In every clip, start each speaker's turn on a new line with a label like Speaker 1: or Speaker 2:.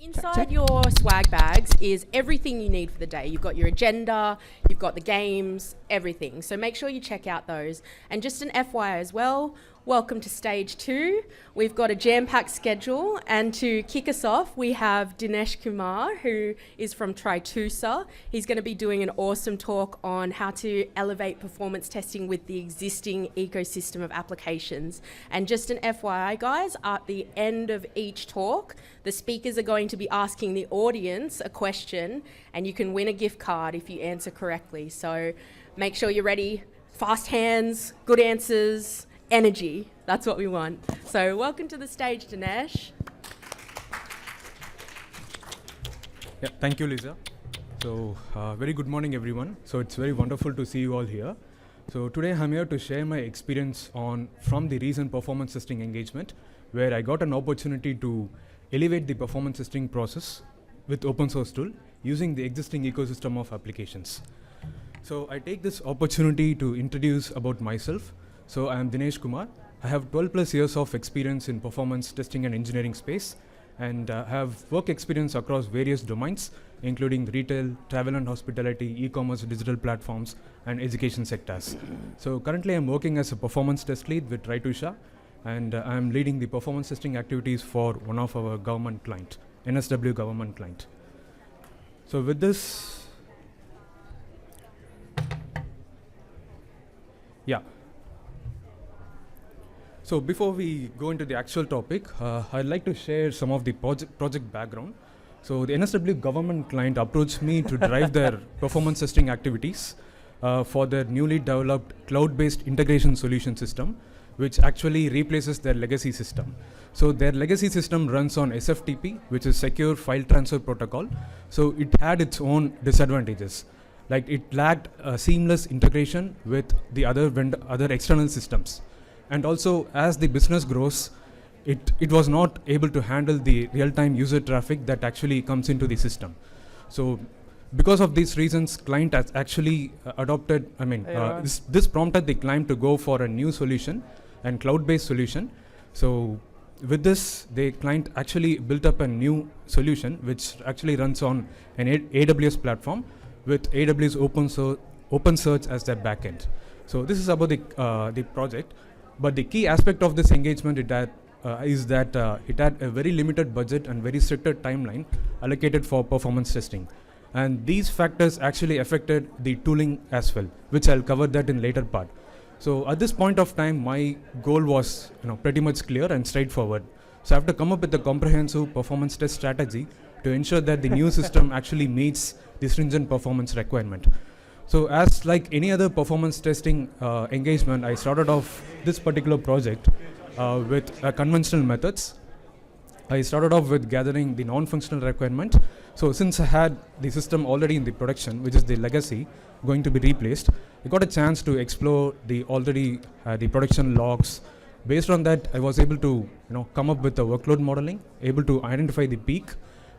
Speaker 1: Inside your swag bags is everything you need for the day. You've got your agenda, you've got the games, everything. So make sure you check out those. And just an FYI as well, welcome to stage 2. We've got a jam-packed schedule, and to kick us off, we have Dinesh Kumar, who is from Tritusa. He's going to be doing an awesome talk on how to elevate performance testing with the existing ecosystem of applications. And just an FYI, guys, at the end of each talk, the speakers are going to be asking the audience a question, and you can win a gift card if you answer correctly. So make sure you're ready. Fast hands, good answers, energy. That's what we want. So welcome to the stage, Dinesh.
Speaker 2: Yeah, thank you, Lisa. So very good morning, everyone. So it's very wonderful to see you all here. So today I'm here to share my experience from the recent performance testing engagement, where I got an opportunity to elevate the performance testing process with open source tool using the existing ecosystem of applications. So I take this opportunity to introduce about myself. So I am Dinesh Kumar. I have 12 plus years of experience in performance testing and engineering space, and have work experience across various domains, including retail, travel and hospitality, e-commerce, digital platforms, and education sectors. So currently I'm working as a performance test lead with Tritusa, and I'm leading the performance testing activities for one of our government client, NSW government client. So with this, yeah. So before we go into the actual topic, I'd like to share some of the project background. So the NSW government client approached me to drive their performance testing activities for their newly developed cloud-based integration solution system, which actually replaces their legacy system. So their legacy system runs on SFTP, which is Secure File Transfer Protocol. So it had its own disadvantages. Like it lacked seamless integration with the other external systems. And also, as the business grows, it was not able to handle the real-time user traffic that actually comes into the system. So because of these reasons, client has actually adopted, this prompted the client to go for a new solution and cloud-based solution. So with this, the client actually built up a new solution which actually runs on an AWS platform with AWS OpenSearch as their backend. So this is about the project. But the key aspect of this engagement is that it had a very limited budget and very stricted timeline allocated for performance testing. And these factors actually affected the tooling as well, which I'll cover that in later part. So at this point of time, my goal was pretty much clear and straightforward. So I have to come up with a comprehensive performance test strategy to ensure that the new system actually meets the stringent performance requirement. So as like any other performance testing engagement, I started off this particular project with conventional methods. I started off with gathering the non-functional requirement. So since I had the system already in the production, which is the legacy, going to be replaced, I got a chance to explore the production logs. Based on that, I was able to come up with the workload modeling, able to identify the peak,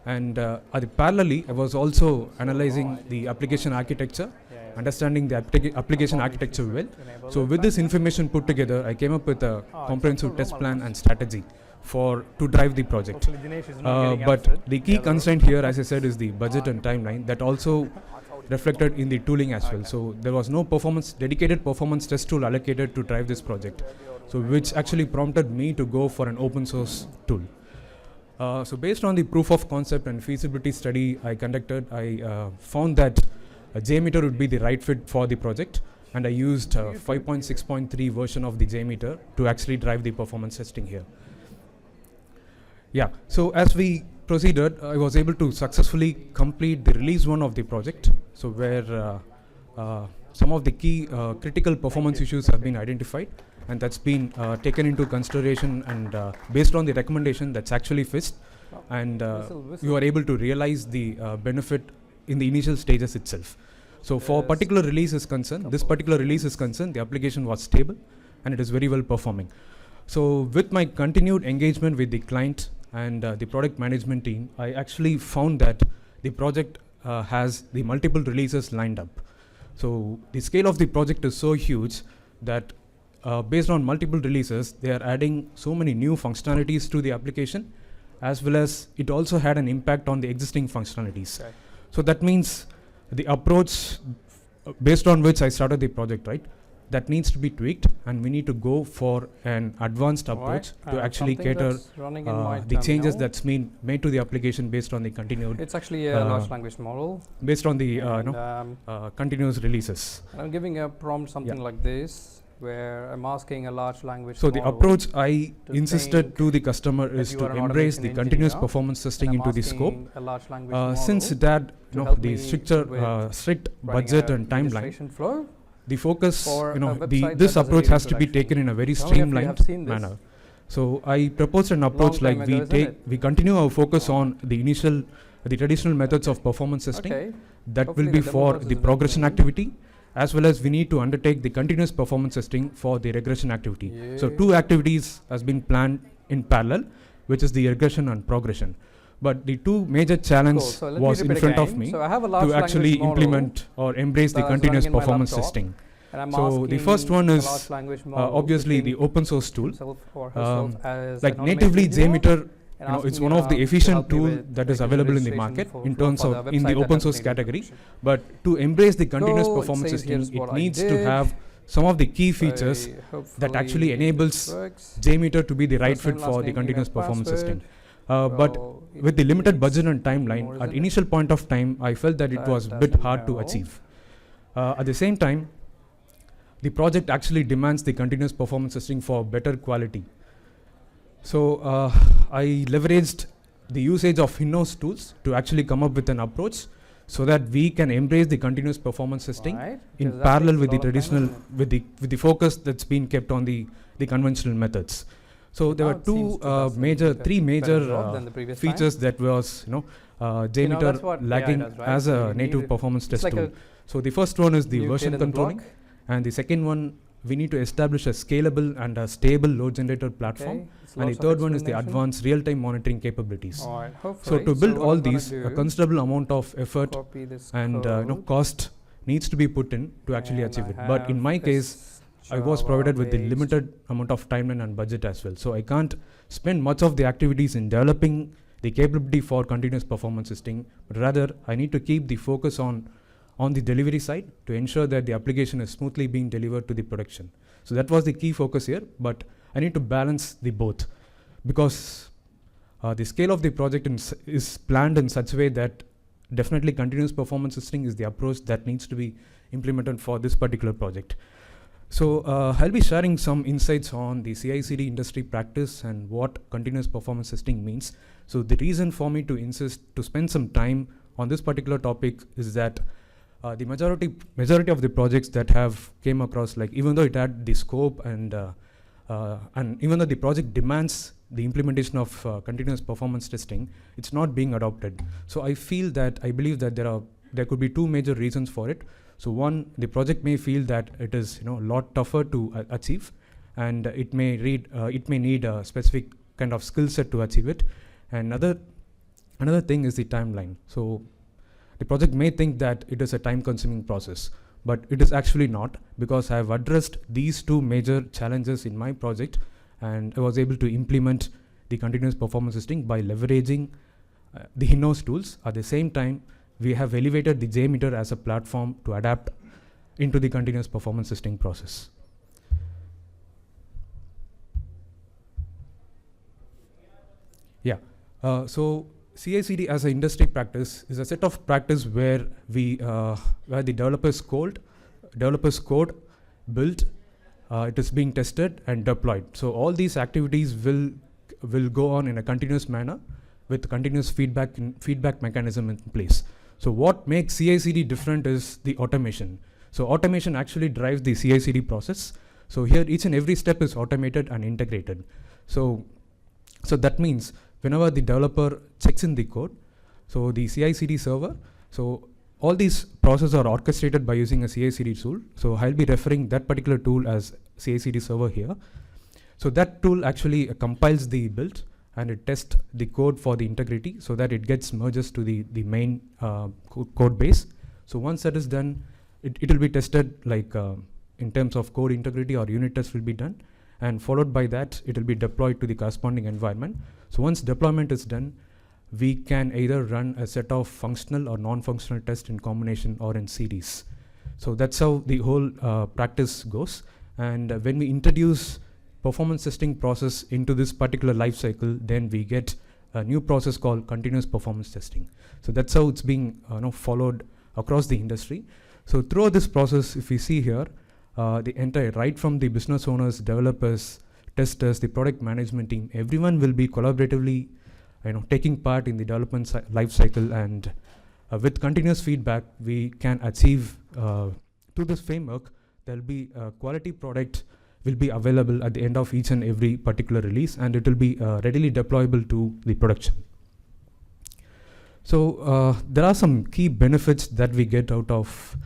Speaker 2: and parallelly, I was also analyzing the application architecture, understanding the application architecture well. So with this information put together, I came up with a comprehensive test plan and strategy to drive the project. But the key constraint here, as I said, is the budget and timeline that also reflected in the tooling as well. So there was no dedicated performance test tool allocated to drive this project, so which actually prompted me to go for an open source tool. So based on the proof of concept and feasibility study I conducted, I found that a JMeter would be the right fit for the project, and I used 5.6.3 version of the JMeter to actually drive the performance testing here. Yeah, so as we proceeded, I was able to successfully complete the release 1 of the project, so where some of the key critical performance issues have been identified, and that's been taken into consideration, and based on the recommendation that's actually fixed, and you are able to realize the benefit in the initial stages itself. So for this particular release is concerned, the application was stable and it is very well performing. So with my continued engagement with the client and the product management team, I actually found that the project has the multiple releases lined up. So the scale of the project is so huge that based on multiple releases, they are adding so many new functionalities to the application, as well as it also had an impact on the existing functionalities.
Speaker 3: Okay.
Speaker 2: So that means the approach based on which I started the project, right? That needs to be tweaked, and we need to go for an advanced approach to actually
Speaker 3: something
Speaker 2: cater
Speaker 3: that's running in my
Speaker 2: the changes
Speaker 3: terminal.
Speaker 2: that's been made to the application based on the continued,
Speaker 3: It's actually a large language model.
Speaker 2: based on the
Speaker 3: and,
Speaker 2: continuous releases.
Speaker 3: I'm giving a prompt something like this, where I'm asking a large language
Speaker 2: So the
Speaker 3: model
Speaker 2: approach I
Speaker 3: to
Speaker 2: insisted
Speaker 3: think
Speaker 2: to the customer
Speaker 3: that
Speaker 2: is
Speaker 3: you
Speaker 2: to
Speaker 3: are an
Speaker 2: embrace the
Speaker 3: automation
Speaker 2: continuous
Speaker 3: engineer,
Speaker 2: performance
Speaker 3: and
Speaker 2: testing
Speaker 3: I'm
Speaker 2: into the scope.
Speaker 3: asking a large language model
Speaker 2: Since it had
Speaker 3: to help
Speaker 2: the
Speaker 3: me
Speaker 2: stricter,
Speaker 3: with
Speaker 2: strict
Speaker 3: running
Speaker 2: budget
Speaker 3: a
Speaker 2: and timeline,
Speaker 3: registration flow.
Speaker 2: the focus,
Speaker 3: for a
Speaker 2: this
Speaker 3: website that
Speaker 2: approach
Speaker 3: doesn't
Speaker 2: has to be
Speaker 3: need
Speaker 2: taken in a very
Speaker 3: How many of you have
Speaker 2: streamlined
Speaker 3: seen this?
Speaker 2: manner. So I proposed an approach
Speaker 3: Long
Speaker 2: like
Speaker 3: time ago, isn't it?
Speaker 2: we continue our focus on the traditional methods of performance testing.
Speaker 3: Okay.
Speaker 2: That
Speaker 3: Hopefully
Speaker 2: will be
Speaker 3: the demo
Speaker 2: for
Speaker 3: process
Speaker 2: the
Speaker 3: is
Speaker 2: progression
Speaker 3: working.
Speaker 2: activity, as well as we need to undertake the continuous performance testing for the regression activity. So
Speaker 3: Yeah.
Speaker 2: two activities has been planned in parallel, which is the regression and progression. But the two major challenge
Speaker 3: Cool. So let me
Speaker 2: was in
Speaker 3: repeat
Speaker 2: front of
Speaker 3: again.
Speaker 2: me
Speaker 3: So I have a large
Speaker 2: to actually
Speaker 3: language model,
Speaker 2: implement or embrace the
Speaker 3: that is running
Speaker 2: continuous
Speaker 3: in my
Speaker 2: performance
Speaker 3: laptop.
Speaker 2: testing.
Speaker 3: and I'm
Speaker 2: So the
Speaker 3: asking
Speaker 2: first one
Speaker 3: the
Speaker 2: is,
Speaker 3: large language model
Speaker 2: obviously
Speaker 3: to
Speaker 2: the
Speaker 3: think
Speaker 2: open source tool.
Speaker 3: himself or herself as
Speaker 2: Like
Speaker 3: an
Speaker 2: natively
Speaker 3: automation engineer,
Speaker 2: JMeter,
Speaker 3: and
Speaker 2: it's
Speaker 3: asking
Speaker 2: one
Speaker 3: it
Speaker 2: of the
Speaker 3: to
Speaker 2: efficient
Speaker 3: help me
Speaker 2: tool
Speaker 3: with
Speaker 2: that is
Speaker 3: making
Speaker 2: available in the
Speaker 3: registration
Speaker 2: market
Speaker 3: for
Speaker 2: in
Speaker 3: flow
Speaker 2: terms
Speaker 3: for
Speaker 2: of
Speaker 3: the
Speaker 2: in the
Speaker 3: website that
Speaker 2: open
Speaker 3: has
Speaker 2: source
Speaker 3: made
Speaker 2: category.
Speaker 3: registration.
Speaker 2: But to embrace the continuous
Speaker 3: Go, it
Speaker 2: performance
Speaker 3: says
Speaker 2: testing,
Speaker 3: here's what
Speaker 2: it
Speaker 3: I
Speaker 2: needs to
Speaker 3: did.
Speaker 2: have some of the key
Speaker 3: So
Speaker 2: features that
Speaker 3: hopefully
Speaker 2: actually
Speaker 3: this
Speaker 2: enables
Speaker 3: works.
Speaker 2: JMeter to be the right
Speaker 3: First name,
Speaker 2: fit
Speaker 3: last
Speaker 2: for the
Speaker 3: name,
Speaker 2: continuous
Speaker 3: email,
Speaker 2: performance
Speaker 3: password.
Speaker 2: testing. But
Speaker 3: Well,
Speaker 2: with the limited
Speaker 3: it's
Speaker 2: budget and
Speaker 3: more,
Speaker 2: timeline,
Speaker 3: isn't
Speaker 2: at
Speaker 3: it?
Speaker 2: initial point of time, I felt that it
Speaker 3: That
Speaker 2: was a bit
Speaker 3: doesn't
Speaker 2: hard to
Speaker 3: know.
Speaker 2: achieve. At the same time, the project actually demands the continuous performance testing for better quality. So I leveraged the usage of in-house tools to actually come up with an approach so that we can embrace the continuous performance testing
Speaker 3: Right?
Speaker 2: in
Speaker 3: Because that
Speaker 2: parallel
Speaker 3: takes
Speaker 2: with
Speaker 3: a
Speaker 2: the
Speaker 3: lot of time,
Speaker 2: traditional,
Speaker 3: isn't it?
Speaker 2: with the focus that's been kept on the conventional methods. So there
Speaker 3: Now
Speaker 2: were
Speaker 3: it seems to us that
Speaker 2: major,
Speaker 3: we did a
Speaker 2: three
Speaker 3: better
Speaker 2: major
Speaker 3: job than the previous
Speaker 2: features that was, JMeter
Speaker 3: that's what AI
Speaker 2: lacking
Speaker 3: does, right?
Speaker 2: as
Speaker 3: So
Speaker 2: a
Speaker 3: you
Speaker 2: native
Speaker 3: need-
Speaker 2: performance
Speaker 3: It's
Speaker 2: test
Speaker 3: like
Speaker 2: tool.
Speaker 3: a
Speaker 2: So the first one is the
Speaker 3: new kid
Speaker 2: version
Speaker 3: in the
Speaker 2: controlling,
Speaker 3: block.
Speaker 2: and the second one, we need to establish a scalable and a stable load generator platform.
Speaker 3: Okay, it's
Speaker 2: And the
Speaker 3: lots of
Speaker 2: third one is the
Speaker 3: explanation.
Speaker 2: advanced real-time monitoring capabilities.
Speaker 3: Alright,
Speaker 2: So
Speaker 3: hopefully.
Speaker 2: to build
Speaker 3: what
Speaker 2: all
Speaker 3: I'm gonna
Speaker 2: these, a
Speaker 3: do,
Speaker 2: considerable amount of effort
Speaker 3: copy this
Speaker 2: and
Speaker 3: code,
Speaker 2: cost needs to be put in to actually
Speaker 3: and
Speaker 2: achieve
Speaker 3: I
Speaker 2: it. But in
Speaker 3: have
Speaker 2: my case,
Speaker 3: this
Speaker 2: I was
Speaker 3: Java
Speaker 2: provided with the
Speaker 3: based
Speaker 2: limited amount of timeline and budget as well. So I can't spend much of the activities in developing the capability for continuous performance testing, but rather I need to keep the focus on the delivery side to ensure that the application is smoothly being delivered to the production. So that was the key focus here, but I need to balance the both because the scale of the project is planned in such a way that definitely continuous performance testing is the approach that needs to be implemented for this particular project. So I'll be sharing some insights on the CI/CD industry practice and what continuous performance testing means. So the reason for me to insist to spend some time on this particular topic is that the majority of the projects that have came across, like even though it had the scope and even though the project demands the implementation of continuous performance testing, it's not being adopted. So I believe that there could be two major reasons for it. So one, the project may feel that it is a lot tougher to achieve, and it may need a specific kind of skill set to achieve it. And another thing is the timeline. So the project may think that it is a time-consuming process, but it is actually not, because I have addressed these two major challenges in my project, and I was able to implement the continuous performance testing by leveraging the in-house tools. At the same time, we have elevated the JMeter as a platform to adapt into the continuous performance testing process. Yeah. So CI/CD as an industry practice is a set of practice where where the developers code, built, it is being tested and deployed. So all these activities will go on in a continuous manner with continuous feedback mechanism in place. So what makes CI/CD different is the automation. So automation actually drives the CI/CD process. So here each and every step is automated and integrated. So that means whenever the developer checks in the code, so the CI/CD server, so all these processes are orchestrated by using a CI/CD tool. So I'll be referring that particular tool as CI/CD server here. So that tool actually compiles the build and it tests the code for the integrity so that it gets merges to the main code base. So once that is done, it will be tested like in terms of code integrity, or unit test will be done. and followed by that, it will be deployed to the corresponding environment. So once deployment is done, we can either run a set of functional or non-functional tests in combination or in series. So that's how the whole practice goes. And when we introduce performance testing process into this particular life cycle, then we get a new process called continuous performance testing. So that's how it's being followed across the industry. So throughout this process, if we see here, the entire, right from the business owners, developers, testers, the product management team, everyone will be collaboratively taking part in the development life cycle, and with continuous feedback, we can achieve, through this framework, there'll be a quality product will be available at the end of each and every particular release, and it will be readily deployable to the production. So there are some key benefits that we get out of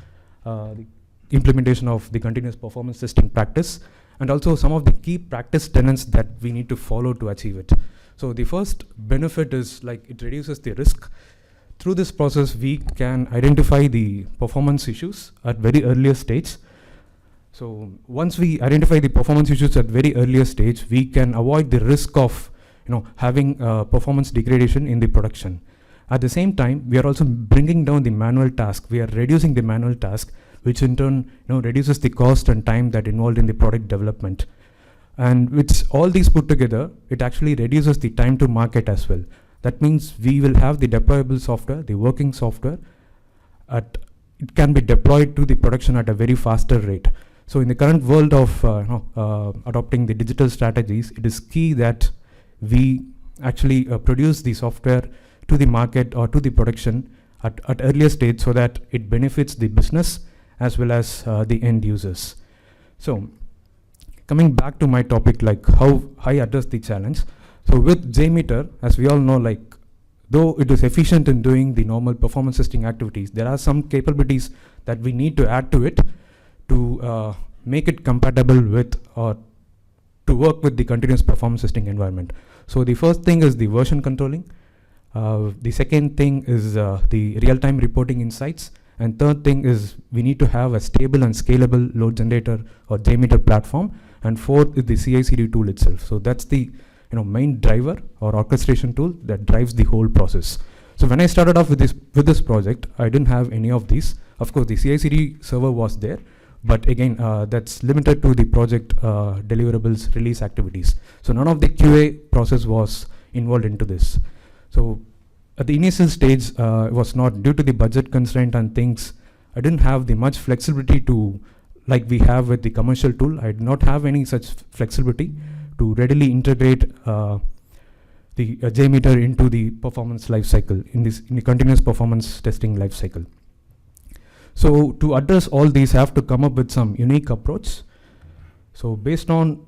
Speaker 2: the implementation of the continuous performance testing practice, and also some of the key practice tenets that we need to follow to achieve it. So the first benefit is it reduces the risk. Through this process, we can identify the performance issues at very earlier stage. So once we identify the performance issues at very earlier stage, we can avoid the risk of having performance degradation in the production. At the same time, we are also bringing down the manual task. We are reducing the manual task, which in turn reduces the cost and time that involved in the product development. And with all these put together, it actually reduces the time to market as well. That means we will have the deployable software, the working software, it can be deployed to the production at a very faster rate. So in the current world of adopting the digital strategies, it is key that we actually produce the software to the market or to the production at earlier stage, so that it benefits the business as well as the end users. So coming back to my topic, how I address the challenge. So with JMeter, as we all know, though it is efficient in doing the normal performance testing activities, there are some capabilities that we need to add to it to make it compatible with or to work with the continuous performance testing environment. So the first thing is the version controlling. The second thing is the real-time reporting insights. And third thing is we need to have a stable and scalable load generator or JMeter platform. And fourth is the CI/CD tool itself. So that's the main driver or orchestration tool that drives the whole process. So when I started off with this project, I didn't have any of these. Of course, the CI/CD server was there, but again, that's limited to the project deliverables release activities. So none of the QA process was involved into this. So at the initial stage, it was not, due to the budget constraint and things, I didn't have the much flexibility to, like we have with the commercial tool. I did not have any such flexibility to readily integrate the JMeter into the performance lifecycle, in the continuous performance testing lifecycle. So to address all these, I have to come up with some unique approach. So based on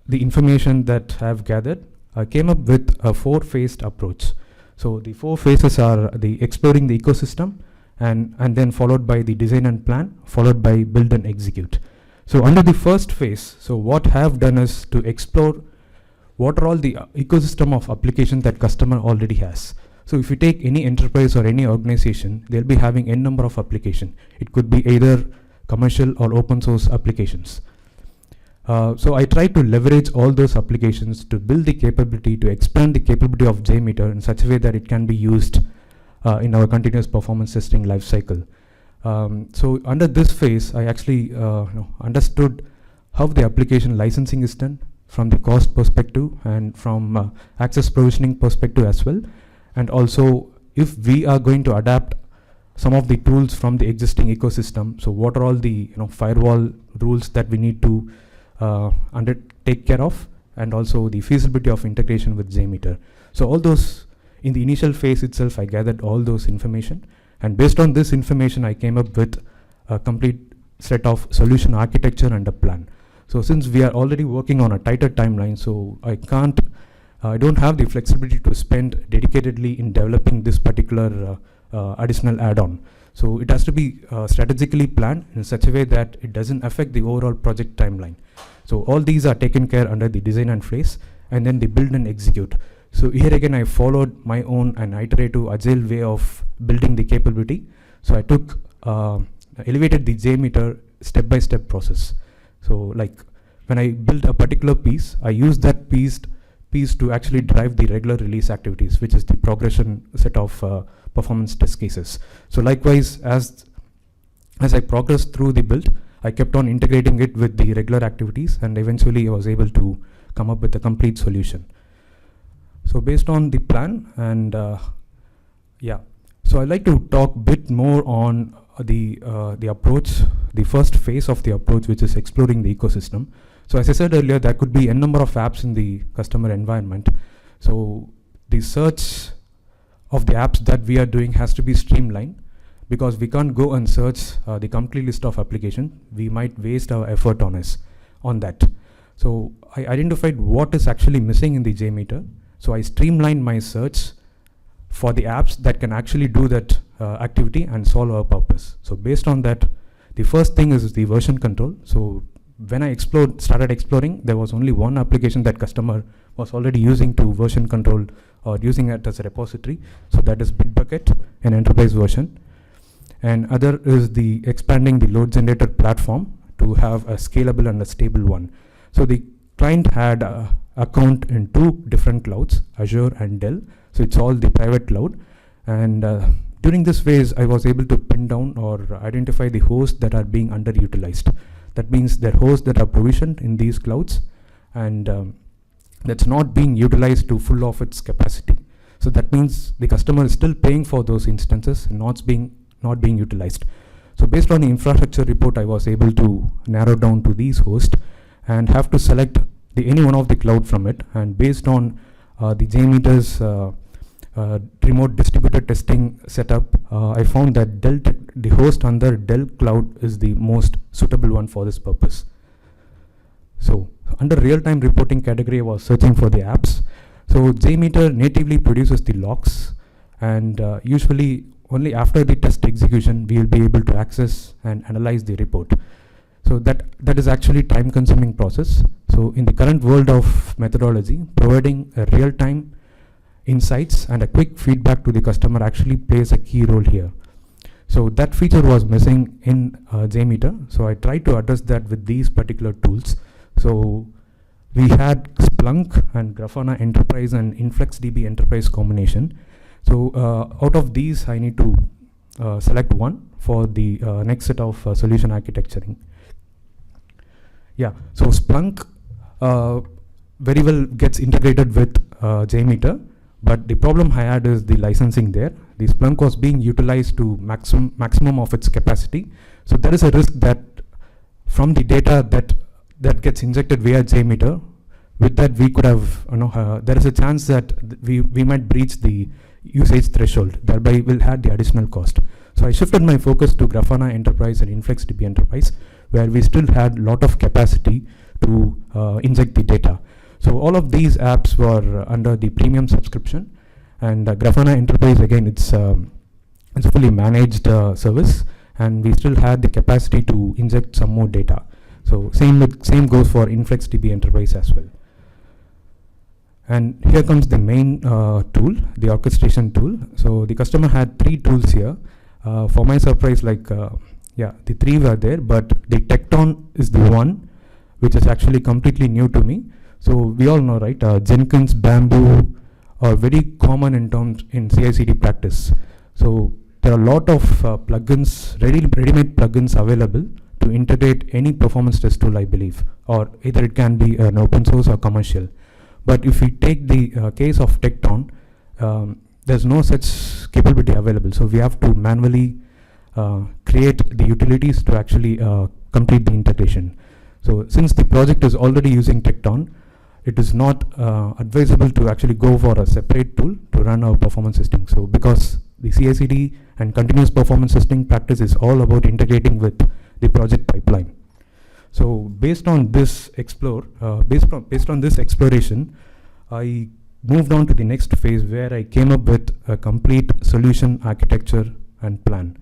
Speaker 2: the information that I have gathered, I came up with a 4-phased approach. So the 4 phases are the exploring the ecosystem, and then followed by the design and plan, followed by build and execute. So under the first phase, so what I have done is to explore what are all the ecosystem of applications that customer already has. So if you take any enterprise or any organization, they'll be having n number of applications. It could be either commercial or open source applications. So I try to leverage all those applications to build the capability, to expand the capability of JMeter in such a way that it can be used in our continuous performance testing lifecycle. So under this phase, I actually understood how the application licensing is done from the cost perspective and from access provisioning perspective as well. And also, if we are going to adapt some of the tools from the existing ecosystem, so what are all the firewall rules that we need to take care of, and also the feasibility of integration with JMeter. So all those, in the initial phase itself, I gathered all those information, and based on this information, I came up with a complete set of solution architecture and a plan. So since we are already working on a tighter timeline, so I don't have the flexibility to spend dedicatedly in developing this particular additional add-on. So it has to be strategically planned in such a way that it doesn't affect the overall project timeline. So all these are taken care under the design and phase, and then the build and execute. So here again, I followed my own and iterative agile way of building the capability. So I took elevated the JMeter step-by-step process. So like when I build a particular piece, I use that piece to actually drive the regular release activities, which is the progression set of performance test cases. So likewise, as I progressed through the build, I kept on integrating it with the regular activities, and eventually I was able to come up with a complete solution. So based on the plan, and so I'd like to talk a bit more on the approach, the first phase of the approach, which is exploring the ecosystem. So as I said earlier, there could be n number of apps in the customer environment. So the search of the apps that we are doing has to be streamlined, because we can't go and search the complete list of applications. We might waste our effort on that. So I identified what is actually missing in the JMeter. So I streamlined my search for the apps that can actually do that activity and solve our purpose. So based on that, the first thing is the version control. So when I started exploring, there was only one application that customer was already using to version control or using it as a repository. So that is Bitbucket, an enterprise version. And other is the expanding the load generator platform to have a scalable and a stable one. So the client had a account in 2 different clouds, Azure and Dell. So it's all the private cloud. And during this phase, I was able to pin down or identify the hosts that are being underutilized. That means there are hosts that are provisioned in these clouds, and that's not being utilized to full of its capacity. So that means the customer is still paying for those instances and not being utilized. So based on the infrastructure report, I was able to narrow down to these hosts and have to select any one of the cloud from it. And based on the JMeter's remote distributed testing setup, I found that the host under Dell Cloud is the most suitable one for this purpose. So under real-time reporting category, I was searching for the apps. So JMeter natively produces the logs, and usually only after the test execution, we will be able to access and analyze the report. So that is actually time-consuming process. So in the current world of methodology, providing a real-time insights and a quick feedback to the customer actually plays a key role here. So that feature was missing in JMeter. So I tried to address that with these particular tools. So we had Splunk and Grafana Enterprise and InfluxDB Enterprise combination. So out of these, I need to select one for the next set of solution architecturing. Yeah, so Splunk very well gets integrated with JMeter, but the problem I had is the licensing there. The Splunk was being utilized to maximum of its capacity. So there is a risk that from the data that gets injected via JMeter, with that we could have, there is a chance that we might breach the usage threshold, thereby will add the additional cost. So I shifted my focus to Grafana Enterprise and InfluxDB Enterprise, where we still had a lot of capacity to inject the data. So all of these apps were under the premium subscription, and Grafana Enterprise, again, it's a fully managed service, and we still had the capacity to inject some more data. So same goes for InfluxDB Enterprise as well. And here comes the main tool, the orchestration tool. So the customer had 3 tools here. For my surprise, the 3 were there, but the Tekton is the one which is actually completely new to me. So we all know, right? Jenkins, Bamboo are very common in CI/CD practice. So there are a lot of plugins, ready-made plugins available to integrate any performance test tool, I believe, or either it can be an open source or commercial. But if we take the case of Tekton, there's no such capability available. So we have to manually create the utilities to actually complete the integration. So since the project is already using Tekton, it is not advisable to actually go for a separate tool to run our performance testing. So because the CI/CD and continuous performance testing practice is all about integrating with the project pipeline. So based on this based on this exploration, I moved on to the next phase where I came up with a complete solution architecture and plan.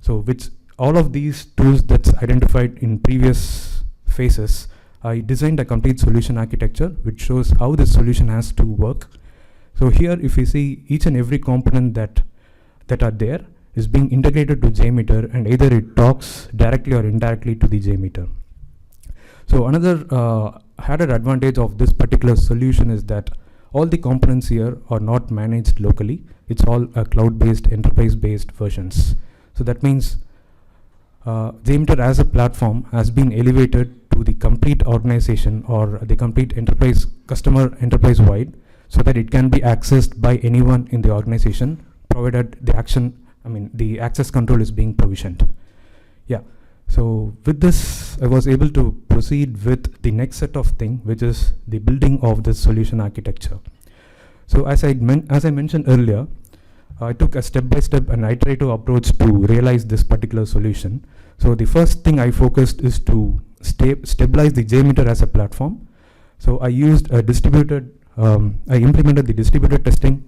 Speaker 2: So which all of these tools that's identified in previous phases, I designed a complete solution architecture which shows how the solution has to work. So here, if you see, each and every component that are there is being integrated to JMeter, and either it talks directly or indirectly to the JMeter. So another added advantage of this particular solution is that all the components here are not managed locally. It's all cloud-based, enterprise-based versions. So that means JMeter as a platform has been elevated to the complete organization or the complete enterprise, customer enterprise-wide, so that it can be accessed by anyone in the organization, provided the the access control is being provisioned. Yeah. So with this, I was able to proceed with the next set of thing, which is the building of this solution architecture. So as I mentioned earlier, I took a step-by-step and iterative approach to realize this particular solution. So the first thing I focused is to stabilize the JMeter as a platform. So I used a I implemented the distributed testing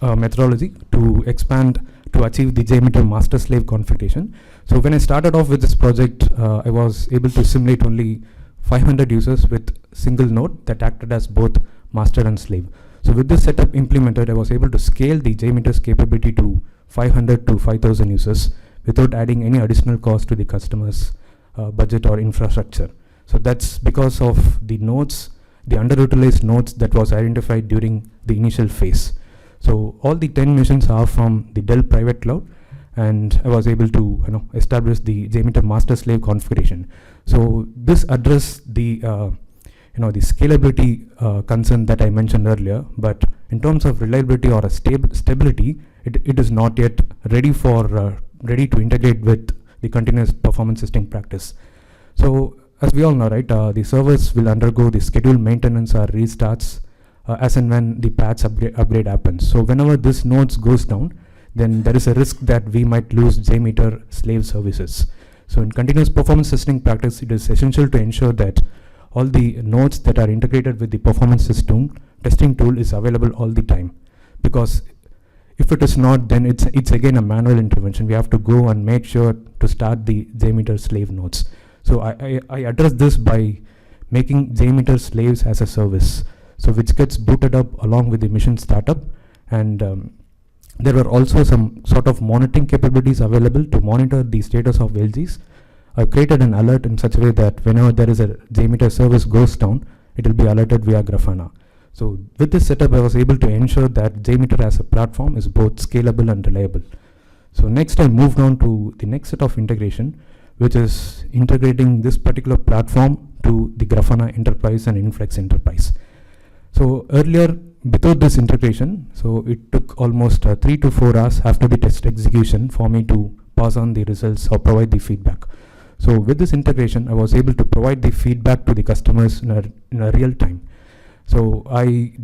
Speaker 2: methodology to achieve the JMeter master-slave configuration. So when I started off with this project, I was able to simulate only 500 users with single node that acted as both master and slave. So with this setup implemented, I was able to scale the JMeter's capability to 500 to 5,000 users without adding any additional cost to the customer's budget or infrastructure. So that's because of the nodes, the underutilized nodes that was identified during the initial phase. So all the 10 machines are from the Dell private cloud, and I was able to establish the JMeter master-slave configuration. So this addressed the the scalability concern that I mentioned earlier, but in terms of reliability or stability, it is not yet ready to integrate with the continuous performance testing practice. So as we all know, right, the servers will undergo the scheduled maintenance or restarts as and when the patch upgrade happens. So whenever this nodes goes down, then there is a risk that we might lose JMeter slave services. So in continuous performance testing practice, it is essential to ensure that all the nodes that are integrated with the performance testing tool is available all the time. Because if it is not, then it's again a manual intervention. We have to go and make sure to start the JMeter slave nodes. So I address this by making JMeter slaves as a service, so which gets booted up along with the mission startup. And there were also some sort of monitoring capabilities available to monitor the status of LGs. I created an alert in such a way that whenever there is a JMeter service goes down, it will be alerted via Grafana. So with this setup, I was able to ensure that JMeter as a platform is both scalable and reliable. So next, I moved on to the next set of integration, which is integrating this particular platform to the Grafana Enterprise and Inflex Enterprise. So earlier, without this integration, so it took almost 3 to 4 hours after the test execution for me to pass on the results or provide the feedback. So with this integration, I was able to provide the feedback to the customers in a real time. So I used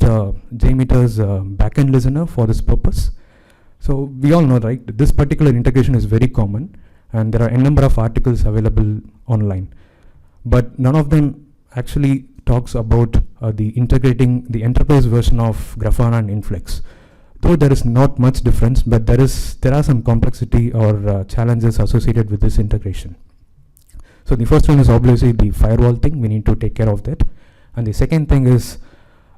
Speaker 2: JMeter's backend listener for this purpose. So we all know, right, this particular integration is very common, and there are a number of articles available online, but none of them actually talks about the integrating the enterprise version of Grafana and Inflex. Though there is not much difference, but there are some complexity or challenges associated with this integration. So the first one is obviously the firewall thing. We need to take care of that. And the second thing is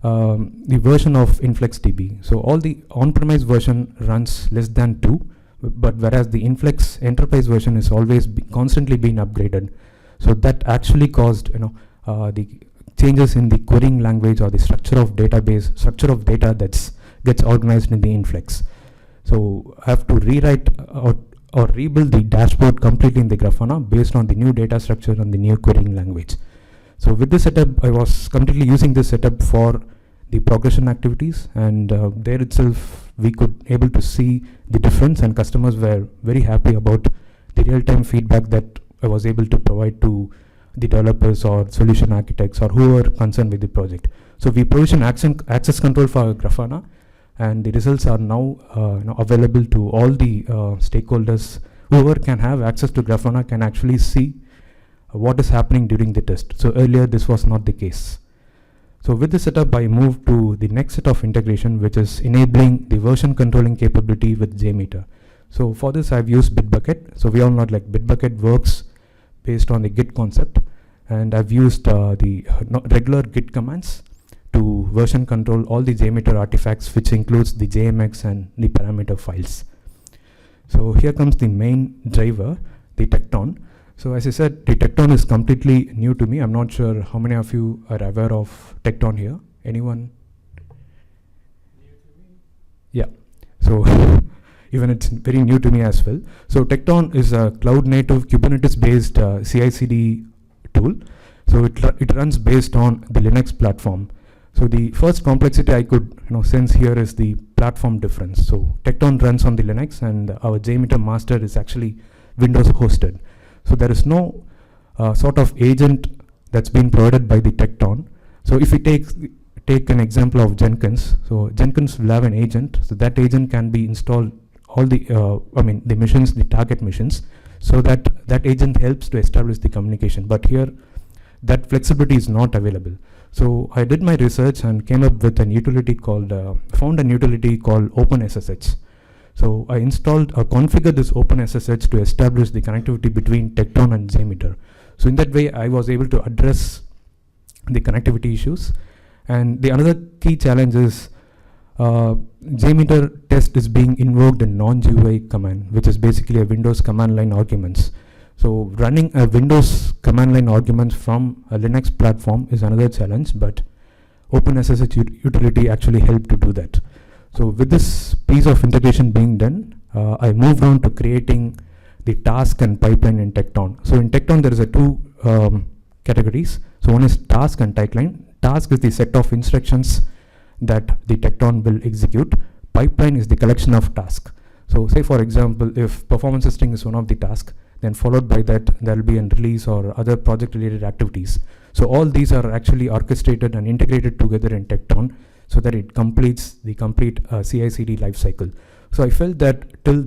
Speaker 2: the version of InflexDB. So all the on-premise version runs less than 2, but whereas the Inflex enterprise version is always constantly being upgraded. So that actually caused the changes in the querying language or the structure of data that gets organized in the Inflex. So I have to rewrite or rebuild the dashboard completely in the Grafana based on the new data structure and the new querying language. So with this setup, I was completely using this setup for the progression activities, and there itself we could able to see the difference, and customers were very happy about the real-time feedback that I was able to provide to the developers or solution architects or who are concerned with the project. So we provision access control for Grafana, and the results are now available to all the stakeholders. Whoever can have access to Grafana can actually see what is happening during the test. So earlier this was not the case. So with this setup, I moved to the next set of integration, which is enabling the version controlling capability with JMeter. So for this, I've used Bitbucket. So we all know like Bitbucket works based on the Git concept, and I've used the regular Git commands to version control all the JMeter artifacts, which includes the JMX and the parameter files. So here comes the main driver, the Tekton. So as I said, the Tecton is completely new to me. I'm not sure how many of you are aware of Tecton here. Anyone? Yeah. So even it's very new to me as well. So Tecton is a cloud-native Kubernetes-based CI/CD tool. So it runs based on the Linux platform. So the first complexity I could sense here is the platform difference. So Tecton runs on the Linux, and our JMeter master is actually Windows hosted. So there is no sort of agent that's been provided by the Tecton. So if we take an example of Jenkins, so Jenkins will have an agent. So that agent can be installed all the the missions, the target missions, so that agent helps to establish the communication. But here, that flexibility is not available. So I did my research and came up with an utility called found an utility called OpenSSH. So I installed configured this OpenSSH to establish the connectivity between Tecton and JMeter. So in that way, I was able to address the connectivity issues. And the another key challenge is JMeter test is being invoked in non-GUI command, which is basically a Windows command line arguments. So running a Windows command line arguments from a Linux platform is another challenge, but OpenSSH utility actually helped to do that. So with this piece of integration being done, I moved on to creating the task and pipeline in Tecton. So in Tecton, there is two categories. So one is task and pipeline. Task is the set of instructions that the Tecton will execute. Pipeline is the collection of tasks. So say for example, if performance testing is one of the tasks, then followed by that there will be a release or other project related activities. So all these are actually orchestrated and integrated together in Tecton so that it completes the complete CI/CD lifecycle. So I felt that still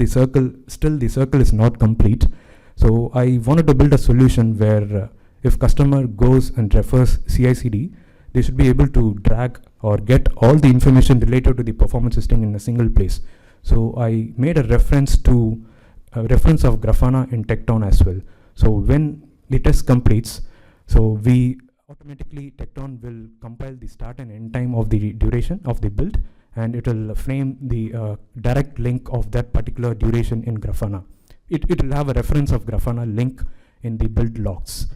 Speaker 2: the circle is not complete. So I wanted to build a solution where if customer goes and refers CI/CD, they should be able to drag or get all the information related to the performance testing in a single place. So I made a reference of Grafana in Tecton as well. So when the test completes, so Tecton will compile the start and end time of the duration of the build, and it will frame the direct link of that particular duration in Grafana. It will have a reference of Grafana link in the build logs.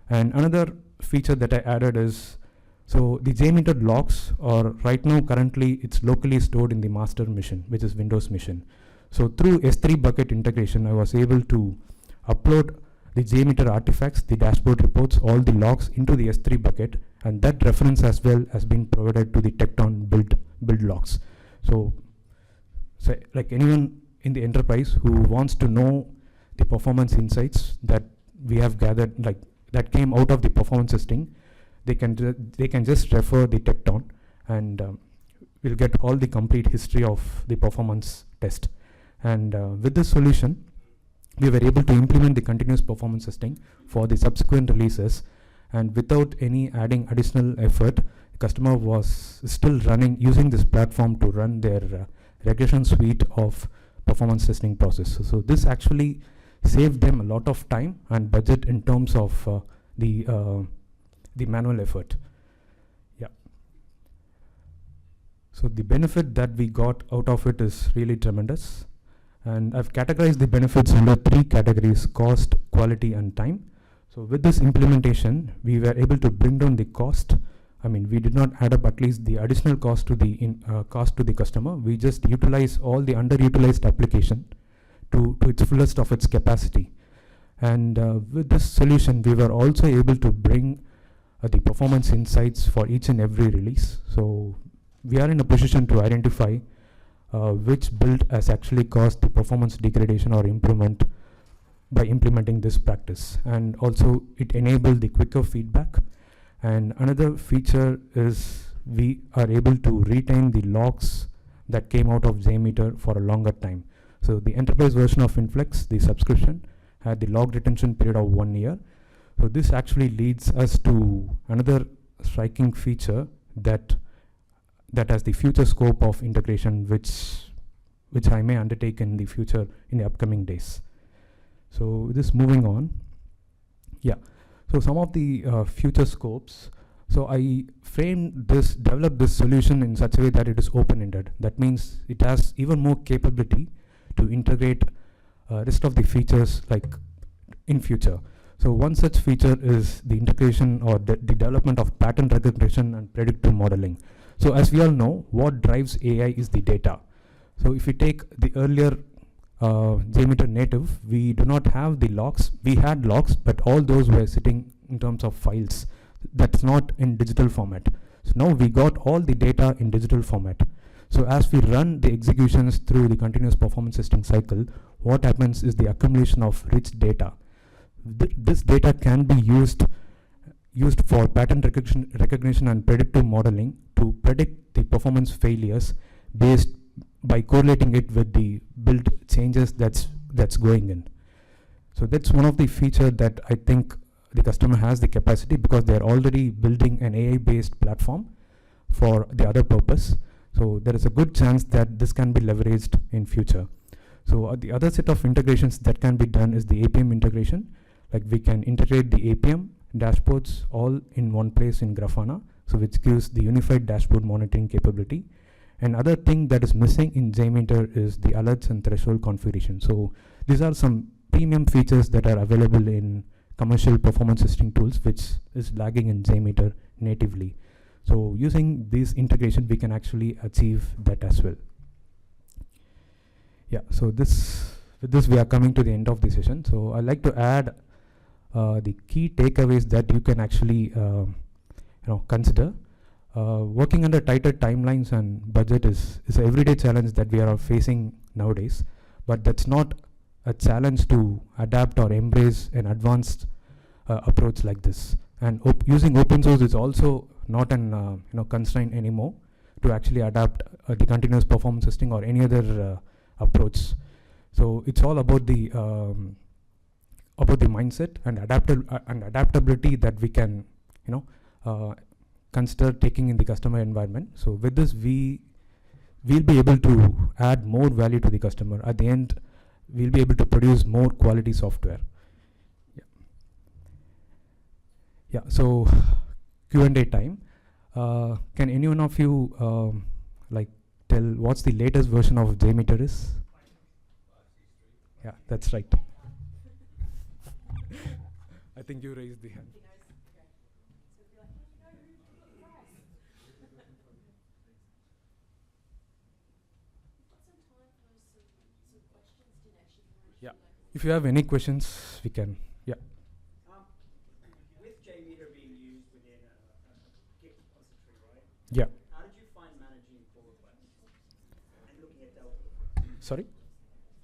Speaker 2: And another feature that I added is, so the JMeter logs are right now currently it's locally stored in the master mission, which is Windows mission. So through S3 bucket integration, I was able to upload the JMeter artifacts, the dashboard reports, all the logs into the S3 bucket, and that reference as well has been provided to the Tecton build logs. So like anyone in the enterprise who wants to know the performance insights that we have gathered, like that came out of the performance testing, they can just refer the Tecton, and we'll get all the complete history of the performance test. And with this solution, we were able to implement the continuous performance testing for the subsequent releases, and without any adding additional effort, the customer was still using this platform to run their regression suite of performance testing process. So this actually saved them a lot of time and budget in terms of the manual effort. Yeah. So the benefit that we got out of it is really tremendous. And I've categorized the benefits under 3 categories: cost, quality, and time. So with this implementation, we were able to bring down the cost. I mean, we did not add up at least the additional cost to the customer. We just utilize all the underutilized application to its fullest of its capacity. And with this solution, we were also able to bring the performance insights for each and every release. So we are in a position to identify which build has actually caused the performance degradation or improvement by implementing this practice. And also it enabled the quicker feedback. And another feature is we are able to retain the logs that came out of JMeter for a longer time. So the enterprise version of Inflex, the subscription, had the log retention period of 1 year. So this actually leads us to another striking feature that has the future scope of integration, which I may undertake in the future, in the upcoming days. So this moving on. Yeah. So some of the future scopes. So I developed this solution in such a way that it is open-ended. That means it has even more capability to integrate rest of the features like in future. So one such feature is the integration or the development of pattern recognition and predictive modeling. So as we all know, what drives AI is the data. So if we take the earlier JMeter native, we do not have the logs. We had logs, but all those were sitting in terms of files. That's not in digital format. So now we got all the data in digital format. So as we run the executions through the continuous performance testing cycle, what happens is the accumulation of rich data. This data can be used for pattern recognition and predictive modeling to predict the performance failures based by correlating it with the build changes that's going in. So that's one of the feature that I think the customer has the capacity, because they're already building an AI-based platform for the other purpose. So there is a good chance that this can be leveraged in future. So the other set of integrations that can be done is the APM integration. Like we can integrate the APM dashboards all in one place in Grafana, so which gives the unified dashboard monitoring capability. And other thing that is missing in JMeter is the alerts and threshold configuration. So these are some premium features that are available in commercial performance testing tools, which is lagging in JMeter natively. So using this integration, we can actually achieve that as well. Yeah, so with this we are coming to the end of the session. So I'd like to add the key takeaways that you can actually consider. Working under tighter timelines and budget is an everyday challenge that we are facing nowadays, but that's not a challenge to adapt or embrace an advanced approach like this. And using open source is also not an constraint anymore to actually adapt the continuous performance testing or any other approach. So it's all about the mindset and adaptability that we can consider taking in the customer environment. So with this, we'll be able to add more value to the customer. At the end, we'll be able to produce more quality software. Yeah. So Q&A time. Can any one of you tell what's the latest version of JMeter is? Yeah, that's right. I think you raised the hand. Yeah. If you have any questions, we can. Yeah.
Speaker 4: With JMeter being used within a Git repository, right?
Speaker 2: Yeah.
Speaker 4: How did you find managing pull requests and looking at Delta?
Speaker 2: Sorry.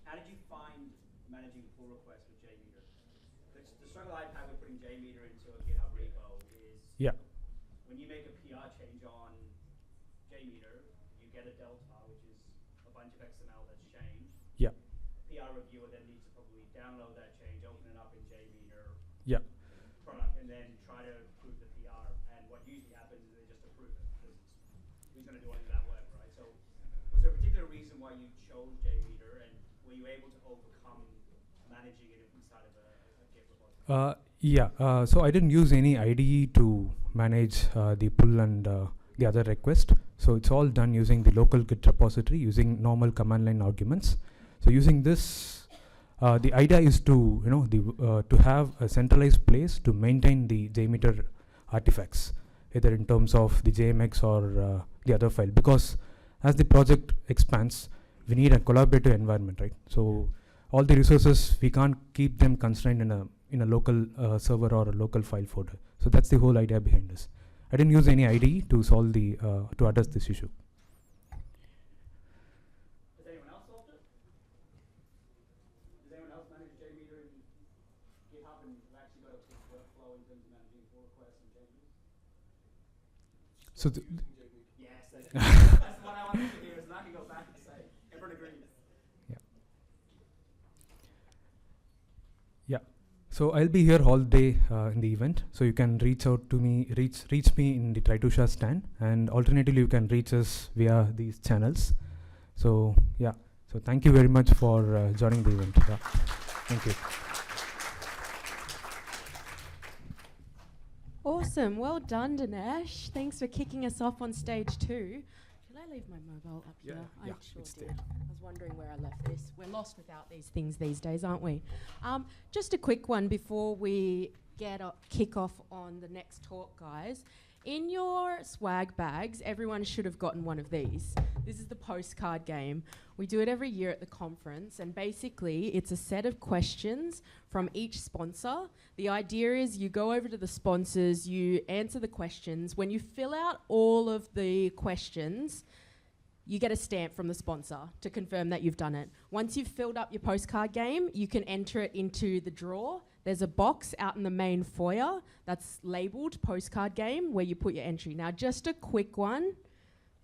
Speaker 4: How did you find managing pull requests with JMeter? The struggle I've had with putting JMeter into a GitHub repo is when you make a PR change on JMeter, you get a delta, which is a bunch of XML that's changed.
Speaker 2: Yeah.
Speaker 4: PR reviewer then needs to probably download that change, open it up in JMeter
Speaker 2: Yeah.
Speaker 4: product, and then try to approve the PR. And what usually happens is they just approve it, because who's going to do any of that work, right? So was there a particular reason why you chose JMeter, and were you able to overcome managing it inside of a Git repository?
Speaker 2: So I didn't use any IDE to manage the pull and the other request. So it's all done using the local Git repository using normal command line arguments. So using this, the idea is to to have a centralized place to maintain the JMeter artifacts, either in terms of the JMX or the other file. Because as the project expands, we need a collaborative environment, right? So all the resources, we can't keep them constrained in a local server or a local file folder. So that's the whole idea behind this. I didn't use any IDE to solve to address this issue.
Speaker 4: Has anyone else solved it? Does anyone else manage JMeter in GitHub and have actually got a quick workflow in terms of managing pull requests and changes?
Speaker 2: So
Speaker 4: Yes, that's the one I wanted to hear, so I can go back and say, everyone agrees.
Speaker 2: Yeah. So I'll be here all day in the event. So you can reach out to me, reach me in the Tritusha stand, and alternatively you can reach us via these channels. So yeah. So thank you very much for joining the event. Yeah. Thank you.
Speaker 1: Awesome. Well done, Dinesh. Thanks for kicking us off on stage 2. Did I leave my mobile up
Speaker 2: Yeah,
Speaker 1: here?
Speaker 2: yeah,
Speaker 1: I sure
Speaker 2: it's
Speaker 1: did.
Speaker 2: there.
Speaker 1: I was wondering where I left this. We're lost without these things these days, aren't we? Just a quick one before we kick off on the next talk, guys. In your swag bags, everyone should have gotten one of these. This is the postcard game. We do it every year at the conference, and basically it's a set of questions from each sponsor. The idea is you go over to the sponsors, you answer the questions. When you fill out all of the questions, you get a stamp from the sponsor to confirm that you've done it. Once you've filled up your postcard game, you can enter it into the drawer. There's a box out in the main foyer that's labelled postcard game where you put your entry. Now, just a quick one.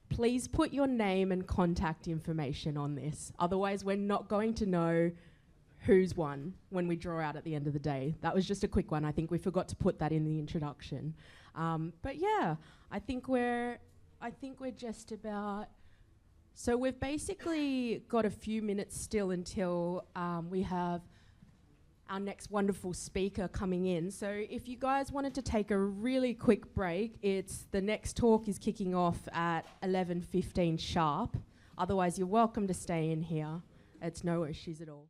Speaker 1: Please put your name and contact information on this. Otherwise, we're not going to know who's won when we draw out at the end of the day. That was just a quick one. I think we forgot to put that in the introduction. But yeah, I think we're just about... So we've basically got a few minutes still until we have our next wonderful speaker coming in. So if you guys wanted to take a really quick break, the next talk is kicking off at 11:15 sharp. Otherwise, you're welcome to stay in here. It's no issues at all.